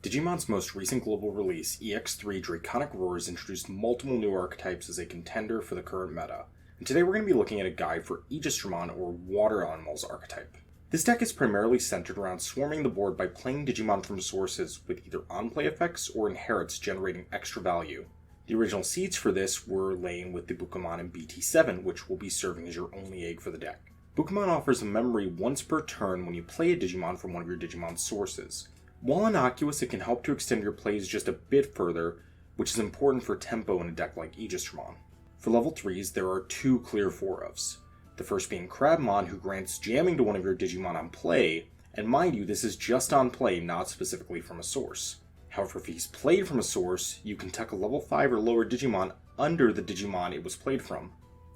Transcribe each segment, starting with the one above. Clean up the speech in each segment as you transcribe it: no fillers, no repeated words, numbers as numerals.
Digimon's most recent global release, EX03 Draconic Roars, introduced multiple new archetypes as a contender for the current meta, and today we're going to be looking at a guide for Aegisdramon, or Water Animals archetype. This deck is primarily centered around swarming the board by playing Digimon from sources with either on-play effects or inherits generating extra value. The original seeds for this were laying with the Bukamon in BT7, which will be serving as your only egg for the deck. Bukamon offers a memory once per turn when you play a Digimon from one of your Digimon sources. While innocuous, it can help to extend your plays just a bit further, which is important for tempo in a deck like Aegisdramon. For level 3s, there are two clear 4-ofs. The first being Crabmon, who grants jamming to one of your Digimon on play, and mind you, this is just on play, not specifically from a source. However, if he's played from a source, you can tuck a level 5 or lower Digimon under the Digimon it was played from.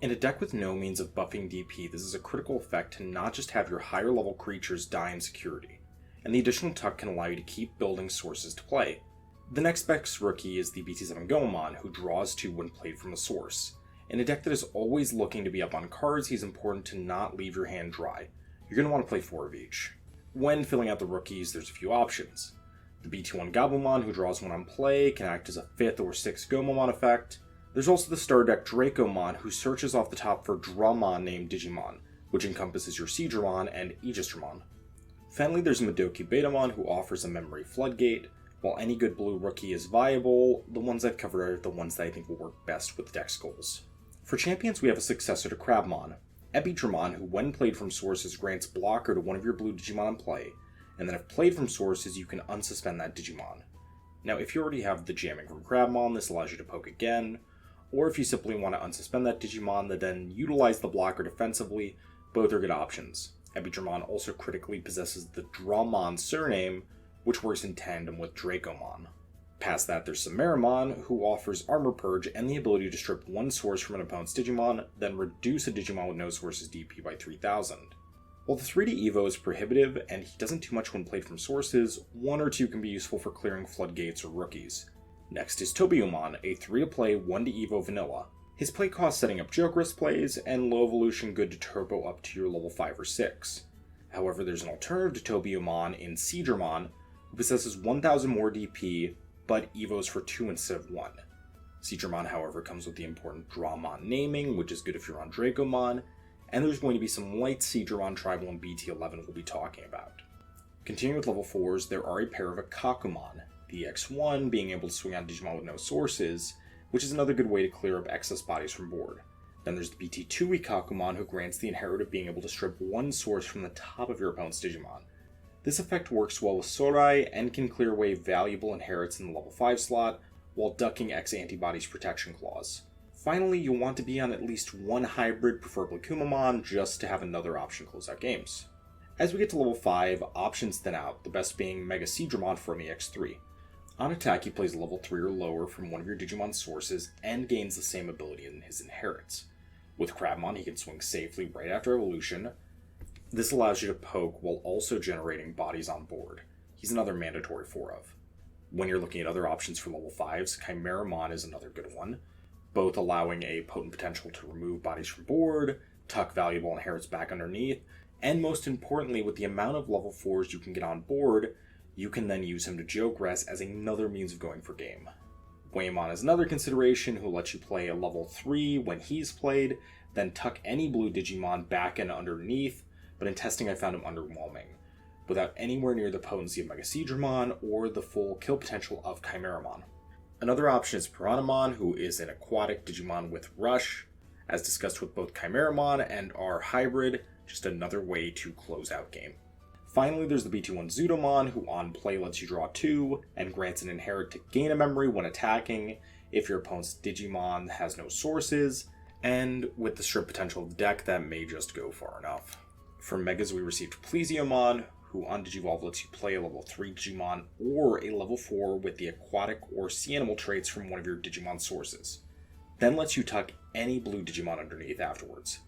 In a deck with no means of buffing DP, this is a critical effect to not just have your higher level creatures die in security, and the additional tuck can allow you to keep building sources to play. The next best rookie is the BT7 Gomamon, who draws 2 when played from a source. In a deck that is always looking to be up on cards, he's important to not leave your hand dry. You're going to want to play 4 of each. When filling out the rookies, there's a few options. The BT1 Gabumon, who draws 1 on play, can act as a 5th or 6th Gomamon effect. There's also the Star Deck Dracomon, who searches off the top for Dramon named Digimon, which encompasses your Seedramon and Aegisdramon. Finally, there's Madoki Betamon, who offers a memory floodgate. While any good blue rookie is viable, the ones I've covered are the ones that I think will work best with the deck's goals. For champions, we have a successor to Crabmon, Epidramon, who when played from sources grants blocker to one of your blue Digimon in play, and then if played from sources, you can unsuspend that Digimon. Now, if you already have the jamming from Crabmon, this allows you to poke again, or if you simply want to unsuspend that Digimon, then utilize the blocker defensively. Both are good options. Aegisdramon also critically possesses the Dramon surname, which works in tandem with Dracomon. Past that, there's Samaramon, who offers Armor Purge and the ability to strip one source from an opponent's Digimon, then reduce a Digimon with no source's DP by 3000. While the 3D Evo is prohibitive, and he doesn't do much when played from sources, 1 or 2 can be useful for clearing floodgates or rookies. Next is Tobiumon, a 3-to-play 1-to-Evo vanilla. His play costs setting up Jokerous plays, and low evolution good to turbo up to your level 5 or 6. However, there's an alternative to Tobiumon in Seedramon, who possesses 1000 more DP, but Evos for 2 instead of 1. Seedramon, however, comes with the important Dramon naming, which is good if you're on Dracomon, and there's going to be some light Seedramon tribal in BT11 we'll be talking about. Continuing with level 4s, there are a pair of Ikakumon, the EX01 being able to swing on Digimon with no sources, which is another good way to clear up excess bodies from board. Then there's the BT2 Ikakumon, who grants the inherit of being able to strip one source from the top of your opponent's Digimon. This effect works well with Sorai and can clear away valuable inherits in the level 5 slot, while ducking X Antibodies protection clause. Finally, you'll want to be on at least one hybrid, preferably Kumamon, just to have another option close out games. As we get to level 5, options thin out, the best being Mega Seedramon from EX03. On attack, he plays a level 3 or lower from one of your Digimon sources and gains the same ability in his inherits. With Crabmon, he can swing safely right after evolution. This allows you to poke while also generating bodies on board. He's another mandatory 4-of. When you're looking at other options for level 5s, Chimeramon is another good one, both allowing a potent potential to remove bodies from board, tuck valuable inherits back underneath, and most importantly, with the amount of level 4s you can get on board, you can then use him to Jogress as another means of going for game. Waymon is another consideration, who lets you play a level 3 when he's played, then tuck any blue Digimon back and underneath, but in testing I found him underwhelming, without anywhere near the potency of Mega Seedramon or the full kill potential of Chimeramon. Another option is Piranhamon, who is an aquatic Digimon with Rush, as discussed with both Chimeramon and our hybrid, just another way to close out game. Finally, there's the BT1 Zudomon, who on play lets you draw 2, and grants an inherit to gain a memory when attacking if your opponent's Digimon has no sources, and with the strip potential of the deck, that may just go far enough. For Megas, we received Plesiomon, who on Digivolve lets you play a level 3 Digimon or a level 4 with the aquatic or sea animal traits from one of your Digimon sources, then lets you tuck any blue Digimon underneath afterwards.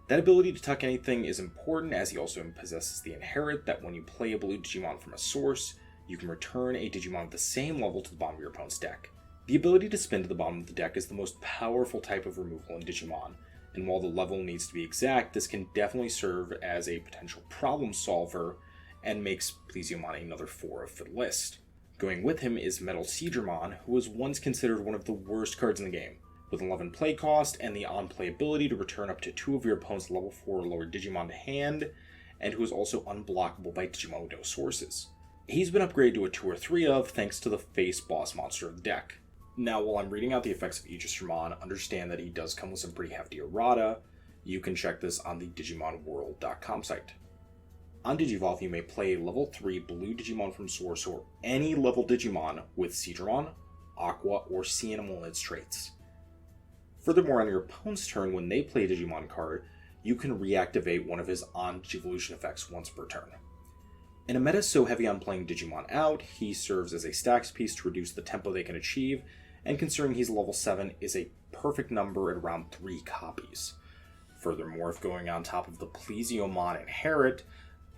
That ability to tuck anything is important, as he also possesses the inherit that when you play a blue Digimon from a source, you can return a Digimon of the same level to the bottom of your opponent's deck. The ability to spin to the bottom of the deck is the most powerful type of removal in Digimon, and while the level needs to be exact, this can definitely serve as a potential problem solver and makes Plesiomon another 4 of the list. Going with him is Metal Aegisdramon, who was once considered one of the worst cards in the game, with 11 play cost and the on-play ability to return up to 2 of your opponent's level 4 or lower Digimon to hand, and who is also unblockable by Digimon with no sources. He's been upgraded to a 2 or 3 of thanks to the face boss monster of the deck. Now, while I'm reading out the effects of Aegisdramon, understand that he does come with some pretty hefty errata. You can check this on the DigimonWorld.com site. On Digivolve, you may play level 3 blue Digimon from source or any level Digimon with Aegisdramon, Aqua, or Sea Animal in its traits. Furthermore, on your opponent's turn, when they play a Digimon card, you can reactivate one of his on-Digivolution effects once per turn. In a meta so heavy on playing Digimon out, he serves as a stacks piece to reduce the tempo they can achieve, and considering he's level 7, is a perfect number at around 3 copies. Furthermore, if going on top of the Plesiomon Inherit,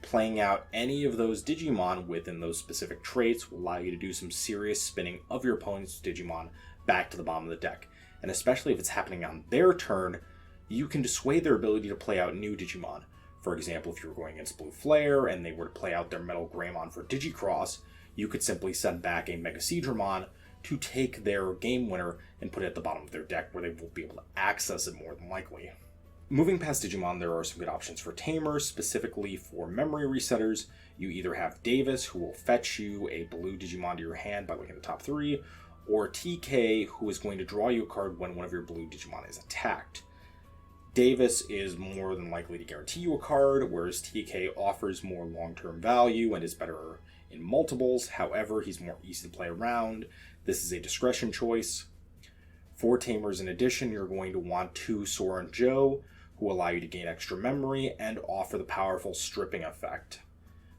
playing out any of those Digimon within those specific traits will allow you to do some serious spinning of your opponent's Digimon back to the bottom of the deck. And especially if it's happening on their turn, you can dissuade their ability to play out new Digimon. For example, if you were going against Blue Flare and they were to play out their Metal Greymon for Digicross, you could simply send back a Mega Aegisdramon to take their game winner and put it at the bottom of their deck where they will be able to access it more than likely. Moving past Digimon, there are some good options for Tamers, specifically for memory resetters. You either have Davis, who will fetch you a blue Digimon to your hand by looking at the top 3, or TK, who is going to draw you a card when one of your blue Digimon is attacked. Davis is more than likely to guarantee you a card, whereas TK offers more long-term value and is better in multiples. However, he's more easy to play around. This is a discretion choice. For Tamers, in addition, you're going to want 2 Sora and Joe, who allow you to gain extra memory and offer the powerful stripping effect.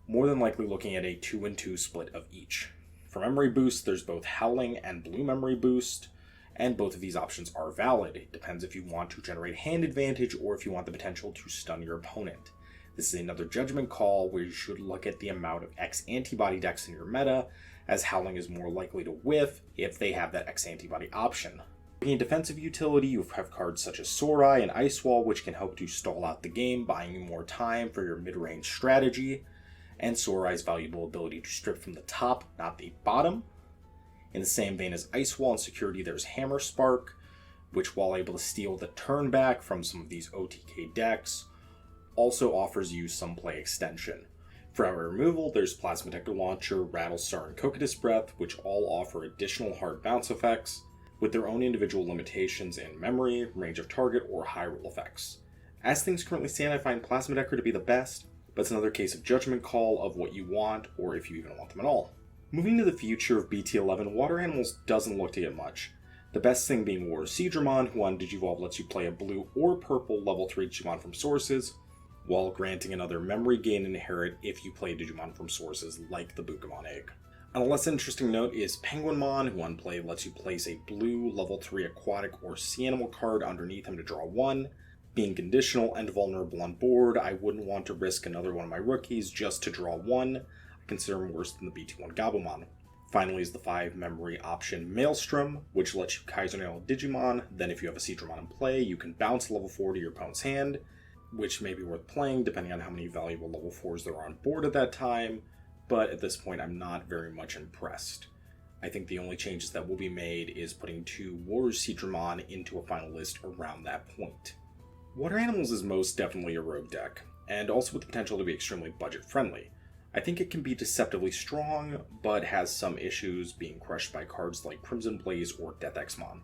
More than likely looking at a 2-and-2 split of each. For memory boost, there's both Howling and Blue Memory Boost, and both of these options are valid. It depends if you want to generate hand advantage or if you want the potential to stun your opponent. This is another judgment call where you should look at the amount of X antibody decks in your meta, as Howling is more likely to whiff if they have that X antibody option. In defensive utility, you have cards such as Sorai and Ice Wall, which can help to stall out the game, buying you more time for your mid-range strategy, and Sorai's valuable ability to strip from the top, not the bottom. In the same vein as Ice Wall and security, there's Hammer Spark, which, while able to steal the turn back from some of these OTK decks, also offers you some play extension. For outright removal, there's Plasma Detector Launcher, Raddle Star, and Cocytus Breath, which all offer additional hard bounce effects, with their own individual limitations in memory, range of target, or high roll effects. As things currently stand, I find Plasma Decker to be the best, but it's another case of judgment call of what you want, or if you even want them at all. Moving to the future of BT11, Water Animals doesn't look to get much. The best thing being Gordos Games, who on Digivolve lets you play a blue or purple level 3 Digimon from sources, while granting another memory gain and inherit if you play Digimon from sources like the Bukamon egg. On a less interesting note is Penguinmon, who on play lets you place a blue level 3 aquatic or sea animal card underneath him to draw 1. Being conditional and vulnerable on board, I wouldn't want to risk another one of my rookies just to draw 1. Consider him worse than the BT1 Gabumon. Finally is the 5 memory option Maelstrom, which lets you Kaiser Nail Digimon. Then if you have a Aegisdramon in play, you can bounce level 4 to your opponent's hand, which may be worth playing depending on how many valuable level 4s there are on board at that time, but at this point I'm not very much impressed. I think the only changes that will be made is putting 2 Warriors Aegisdramon into a final list around that point. Water Animals is most definitely a rogue deck, and also with the potential to be extremely budget friendly. I think it can be deceptively strong, but has some issues being crushed by cards like Crimson Blaze or Death Exmon.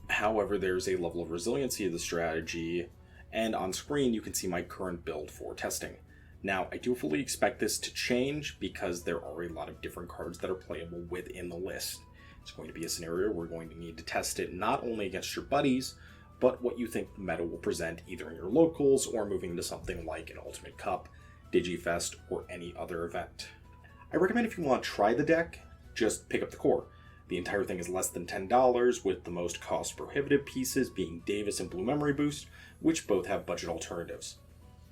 However, there's a level of resiliency of the strategy, and on screen you can see my current build for testing. Now, I do fully expect this to change because there are a lot of different cards that are playable within the list. It's going to be a scenario where we're going to need to test it not only against your buddies, but what you think the meta will present either in your locals or moving into something like an Ultimate Cup, Digifest, or any other event. I recommend if you want to try the deck, just pick up the core. The entire thing is less than $10, with the most cost prohibitive pieces being Davis and Blue Memory Boost, which both have budget alternatives.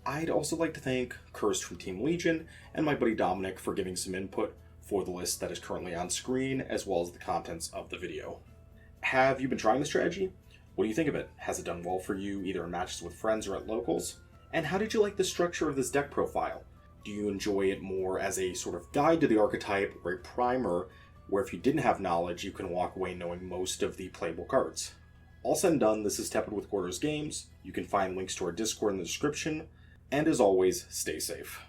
I'd also like to thank Cursed from Team Legion and my buddy Dominic for giving some input for the list that is currently on screen, as well as the contents of the video. Have you been trying the strategy? What do you think of it? Has it done well for you either in matches with friends or at locals? And how did you like the structure of this deck profile? Do you enjoy it more as a sort of guide to the archetype or a primer where if you didn't have knowledge, you can walk away knowing most of the playable cards. All said and done, this is Tepid with Gordos Games. You can find links to our Discord in the description, and as always, stay safe.